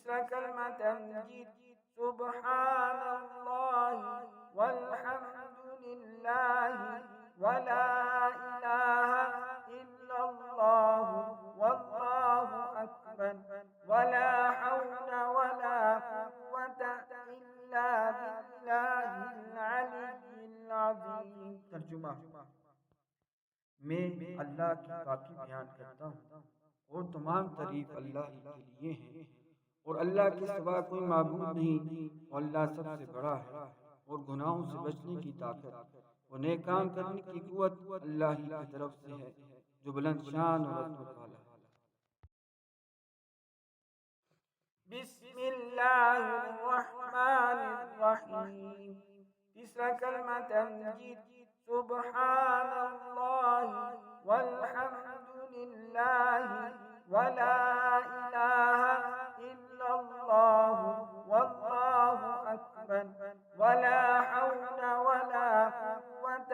تیسرا کلمہ تمجید سبحان اللہ والحمد للہ ولا الہ الا اللہ واللہ اکبر ولا حول ولا قوة الا باللہ العلی العظیم۔ ترجمہ: میں اللہ کی پاکی بیان کرتا ہوں اور تمام تعریف اللہ ہی کے لیے ہیں، اور اللہ کے سوا کوئی معبود نہیں، اور اللہ سب سے بڑا ہے، اور گناہوں سے بچنے کی طاقت اور نیک کام کرنے کی قوت اللہ ہی کی طرف سے ہے جو بلند شان اور عظمت والا ہے۔ بسم اللہ الرحمن الرحیم۔ تیسرا کلمہ تمجید سبحان اللہ والحمد للہ ولا الہ الا اللہ واللہ اکبر ولا حول ولا قوة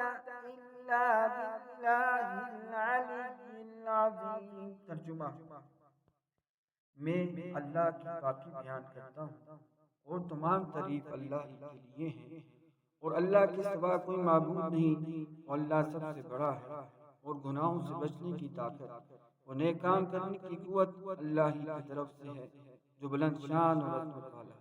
الا باللہ العلی العظیم۔ ترجمہ: میں اللہ کی پاکی بیان کرتا ہوں اور تمام تعریف اللہ ہی کے لیے ہیں، اور اللہ کے سوا کوئی معبود نہیں، اور اللہ سب سے بڑا ہے، اور گناہوں سے بچنے کی طاقت اور نیک کام کرنے کی قوت اللہ ہی کی طرف سے ہے جو بلند شان اور عظمت والا ہے۔